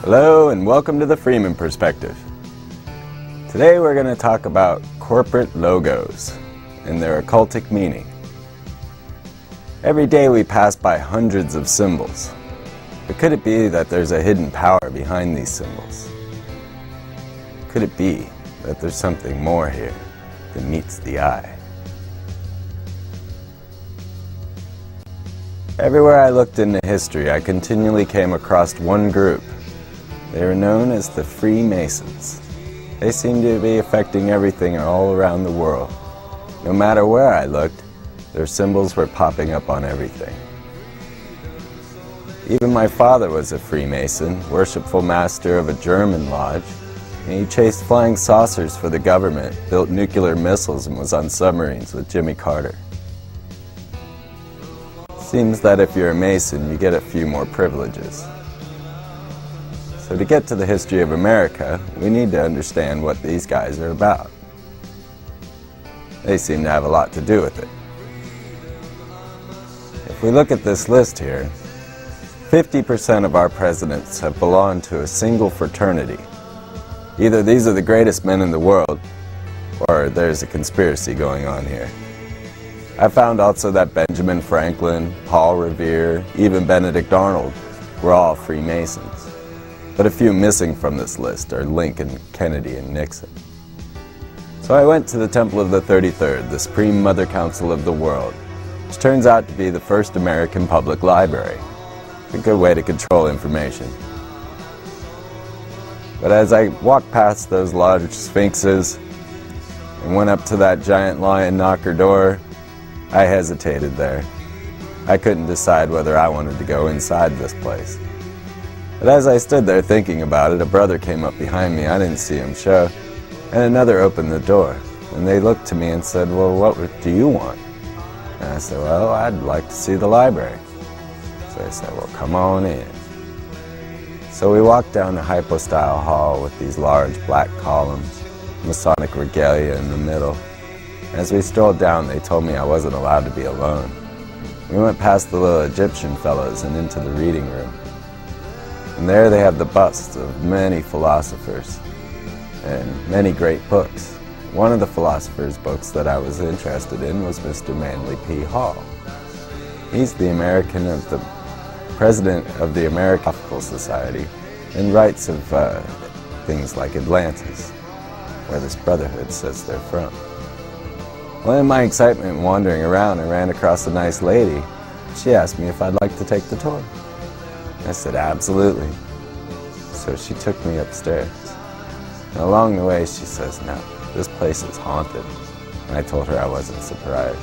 Hello and welcome to the Freeman Perspective. Today we're going to talk about corporate logos and their occultic meaning. Every day we pass by hundreds of symbols, but could it be that there's a hidden power behind these symbols? Could it be that there's something more here than meets the eye? Everywhere I looked into history, I continually came across one group. They were known as the Freemasons. They seemed to be affecting everything all around the world. No matter where I looked, their symbols were popping up on everything. Even my father was a Freemason, worshipful master of a German lodge, and he chased flying saucers for the government, built nuclear missiles, and was on submarines with Jimmy Carter. Seems that if you're a Mason, you get a few more privileges. So to get to the history of America, we need to understand what these guys are about. They seem to have a lot to do with it. If we look at this list here, 50% of our presidents have belonged to a single fraternity. Either these are the greatest men in the world, or there's a conspiracy going on here. I found also that Benjamin Franklin, Paul Revere, even Benedict Arnold were all Freemasons. But a few missing from this list are Lincoln, Kennedy, and Nixon. So I went to the Temple of the 33rd, the Supreme Mother Council of the world, which turns out to be the first American public library. It's a good way to control information. But as I walked past those large sphinxes and went up to that giant lion knocker door, I hesitated there. I couldn't decide whether I wanted to go inside this place. But as I stood there thinking about it, a brother came up behind me. I didn't see him show. And another opened the door. And they looked to me and said, "Well, what do you want?" And I said, "Well, I'd like to see the library." So they said, "Well, come on in." So we walked down the hypostyle hall with these large black columns, Masonic regalia in the middle. As we strolled down, they told me I wasn't allowed to be alone. We went past the little Egyptian fellows and into the reading room. And there they have the busts of many philosophers and many great books. One of the philosophers' books that I was interested in was Mr. Manly P. Hall. He's the president of the American Philosophical Society and writes of things like Atlantis, where this brotherhood says they're from. Well, in my excitement wandering around, I ran across a nice lady. She asked me if I'd like to take the tour. I said, absolutely. So she took me upstairs. And along the way, she says, "No, this place is haunted." And I told her I wasn't surprised.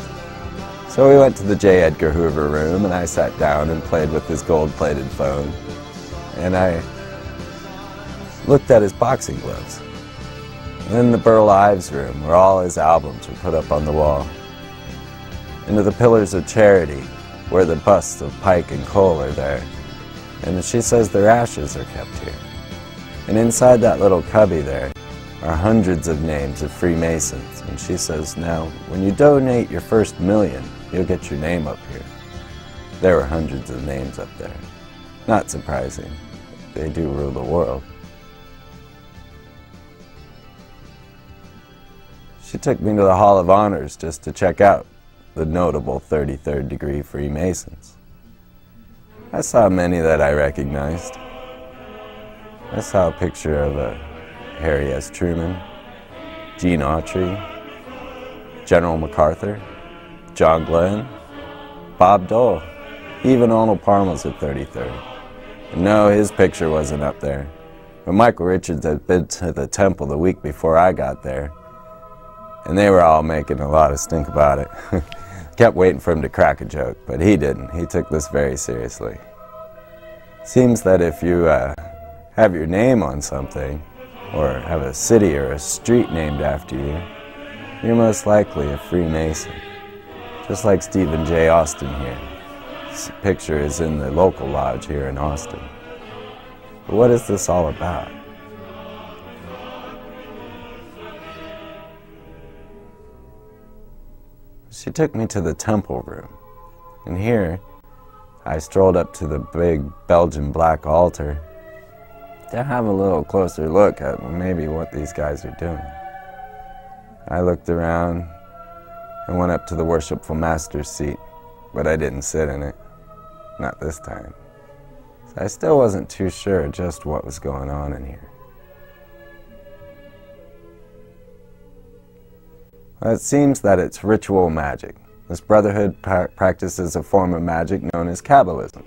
So we went to the J. Edgar Hoover room, and I sat down and played with his gold-plated phone. And I looked at his boxing gloves. And then the Burl Ives room, where all his albums were put up on the wall. Into the Pillars of Charity, where the busts of Pike and Cole are there. And she says their ashes are kept here. And inside that little cubby there are hundreds of names of Freemasons. And she says, now, when you donate your first $1 million, you'll get your name up here. There were hundreds of names up there. Not surprising. They do rule the world. She took me to the Hall of Honors just to check out the notable 33rd degree Freemasons. I saw many that I recognized. I saw a picture of Harry S. Truman, Gene Autry, General MacArthur, John Glenn, Bob Dole, even Arnold Palmer's at 33rd. And no, his picture wasn't up there. But Michael Richards had been to the temple the week before I got there. and they were all making a lot of stink about it. Kept waiting for him to crack a joke, but he didn't. He took this very seriously. Seems that if you have your name on something, or have a city or a street named after you, you're most likely a Freemason. Just like Stephen J. Austin here. His picture is in the local lodge here in Austin. But what is this all about? She took me to the temple room, and here I strolled up to the big Belgian black altar to have a little closer look at maybe what these guys are doing. I looked around and went up to the worshipful master's seat, but I didn't sit in it, not this time. So I still wasn't too sure just what was going on in here. Well, it seems that it's ritual magic. This brotherhood practices a form of magic known as Kabbalism.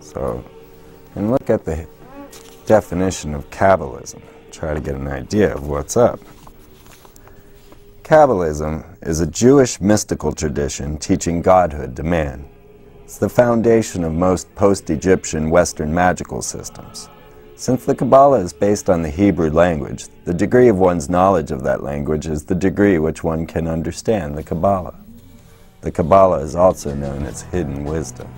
So, and look at the definition of Kabbalism. Try to get an idea of what's up. Kabbalism is a Jewish mystical tradition teaching godhood to man. It's the foundation of most post-Egyptian Western magical systems. Since the Kabbalah is based on the Hebrew language, the degree of one's knowledge of that language is the degree which one can understand the Kabbalah. The Kabbalah is also known as hidden wisdom.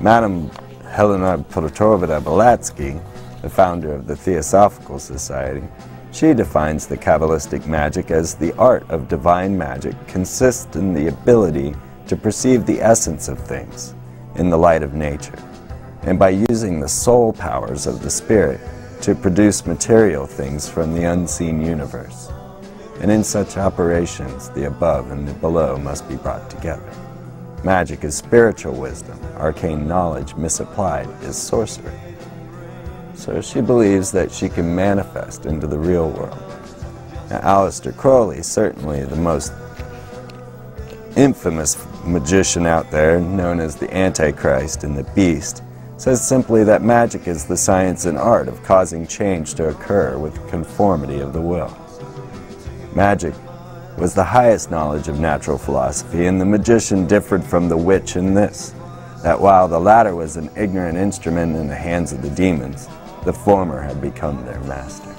Madame Helena Petrovna Blavatsky, the founder of the Theosophical Society, she defines the Kabbalistic magic as the art of divine magic consists in the ability to perceive the essence of things in the light of nature, and by using the soul powers of the spirit to produce material things from the unseen universe. And in such operations, the above and the below must be brought together. Magic is spiritual wisdom. Arcane knowledge misapplied is sorcery. So she believes that she can manifest into the real world. Now, Aleister Crowley, certainly the most infamous magician out there, known as the Antichrist and the Beast, says simply that magic is the science and art of causing change to occur with conformity of the will. Magic was the highest knowledge of natural philosophy, and the magician differed from the witch in this, that while the latter was an ignorant instrument in the hands of the demons, the former had become their master.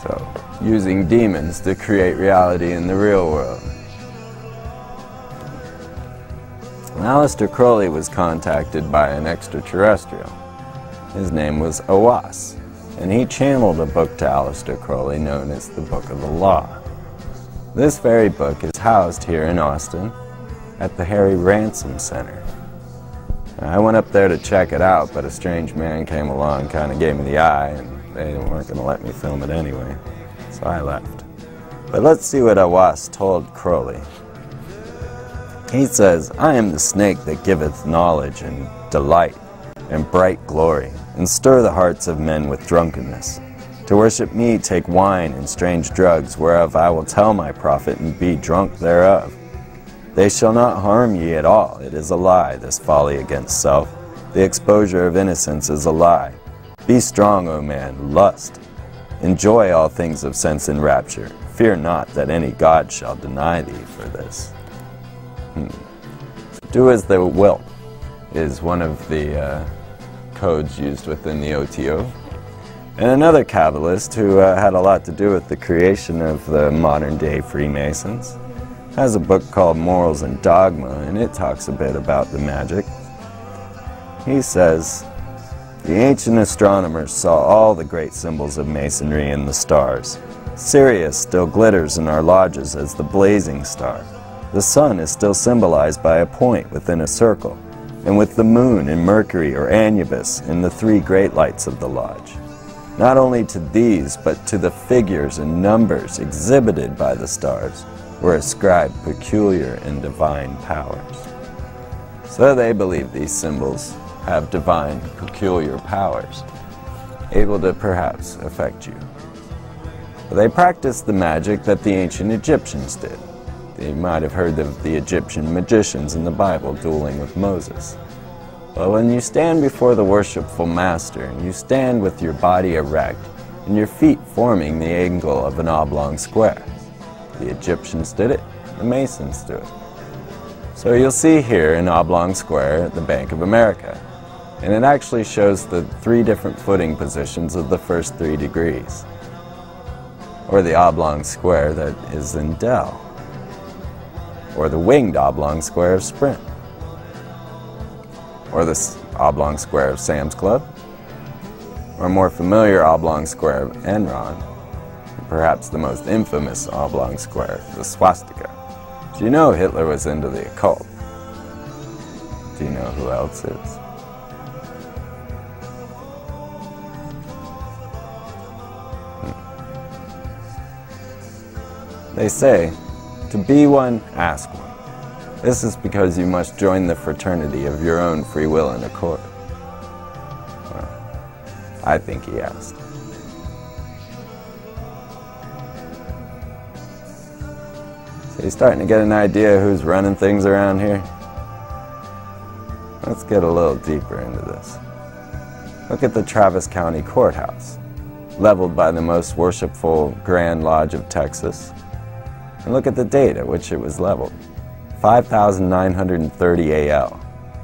So, using demons to create reality in the real world. Aleister Crowley was contacted by an extraterrestrial. His name was Owas, and he channeled a book to Aleister Crowley known as the Book of the Law. This very book is housed here in Austin at the Harry Ransom Center. I went up there to check it out, but a strange man came along, kind of gave me the eye, and they weren't going to let me film it anyway, so I left. But let's see what Owas told Crowley. He says, "I am the snake that giveth knowledge and delight and bright glory, and stir the hearts of men with drunkenness. To worship me take wine and strange drugs, whereof I will tell my prophet and be drunk thereof. They shall not harm ye at all. It is a lie, this folly against self. The exposure of innocence is a lie. Be strong, O man, lust. Enjoy all things of sense and rapture. Fear not that any god shall deny thee for this." Do as thou wilt is one of the codes used within the OTO. And another Kabbalist who had a lot to do with the creation of the modern-day Freemasons has a book called Morals and Dogma, and it talks a bit about the magic. He says, "The ancient astronomers saw all the great symbols of Masonry in the stars. Sirius still glitters in our lodges as the blazing star. The sun is still symbolized by a point within a circle, and with the moon and Mercury or Anubis in the three great lights of the lodge. Not only to these, but to the figures and numbers exhibited by the stars were ascribed peculiar and divine powers." So they believe these symbols have divine, peculiar powers, able to perhaps affect you. But they practiced the magic that the ancient Egyptians did. You might have heard of the Egyptian magicians in the Bible dueling with Moses. But when you stand before the worshipful master, and you stand with your body erect, and your feet forming the angle of an oblong square. The Egyptians did it, the Masons do it. So you'll see here an oblong square at the Bank of America, and it actually shows the 3 different footing positions of the first 3 degrees, or the oblong square that is in Dell, or the winged oblong square of Sprint, or the oblong square of Sam's Club, or a more familiar oblong square of Enron, and perhaps the most infamous oblong square, the swastika. Do you know Hitler was into the occult? Do you know who else is? They say, to be one, ask one. This is because you must join the fraternity of your own free will and accord. Well, I think he asked. So you're starting to get an idea who's running things around here? Let's get a little deeper into this. Look at the Travis County Courthouse, leveled by the most worshipful Grand Lodge of Texas. And look at the date at which it was leveled. 5,930 AL.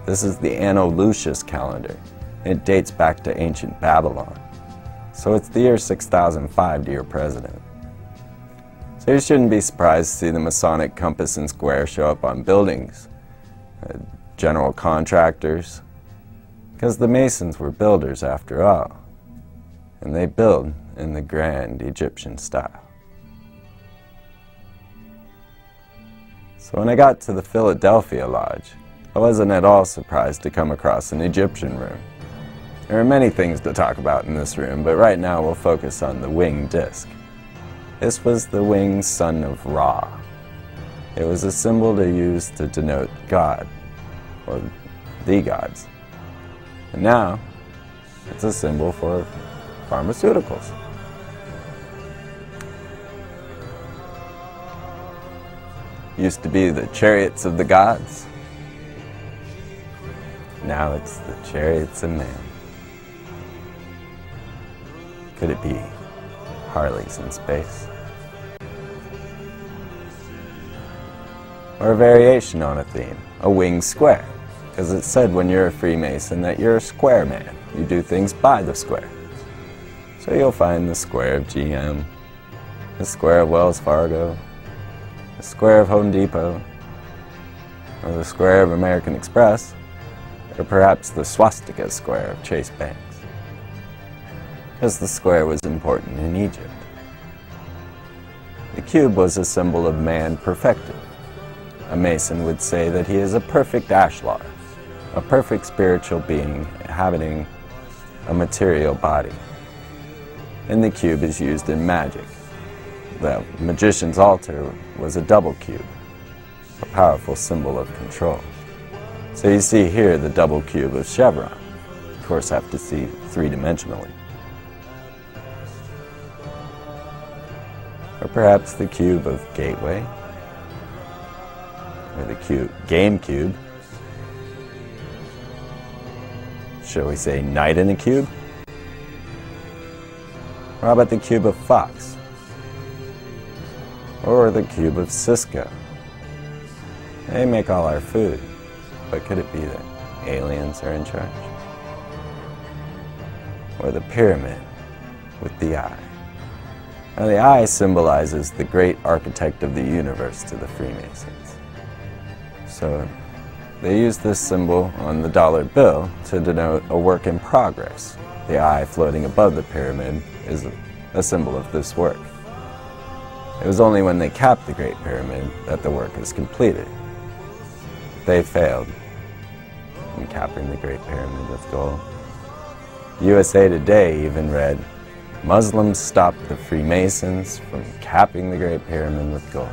This is the Anno Lucius calendar. It dates back to ancient Babylon. So it's the year 6005 to your president. So you shouldn't be surprised to see the Masonic compass and square show up on buildings, general contractors, because the Masons were builders after all, and they build in the grand Egyptian style. So when I got to the Philadelphia Lodge, I wasn't at all surprised to come across an Egyptian room. There are many things to talk about in this room, but right now we'll focus on the winged disc. This was the winged son of Ra. It was a symbol to use to denote God, or the gods. And now, it's a symbol for pharmaceuticals. Used to be the chariots of the gods. Now it's the chariots of man. Could it be Harleys in space? Or a variation on a theme, a winged square. Because it's said when you're a Freemason that you're a square man. You do things by the square. So you'll find the square of GM, the square of Wells Fargo, the square of Home Depot, or the square of American Express, or perhaps the swastika square of Chase Banks. Because the square was important in Egypt. The cube was a symbol of man perfected. A Mason would say that he is a perfect ashlar, a perfect spiritual being inhabiting a material body. And the cube is used in magic. The magician's altar was a double cube, a powerful symbol of control. So you see here the double cube of Chevron. Of course, have to see 3-dimensionally. Or perhaps the cube of Gateway, or the game cube. Shall we say Knight in a cube? Or how about the cube of Fox? Or the cube of Cisco? They make all our food, but could it be that aliens are in charge? Or the pyramid with the eye? Now the eye symbolizes the great architect of the universe to the Freemasons. So they use this symbol on the dollar bill to denote a work in progress. The eye floating above the pyramid is a symbol of this work. It was only when they capped the Great Pyramid that the work is completed. They failed in capping the Great Pyramid with gold. USA Today even read, Muslims stopped the Freemasons from capping the Great Pyramid with gold.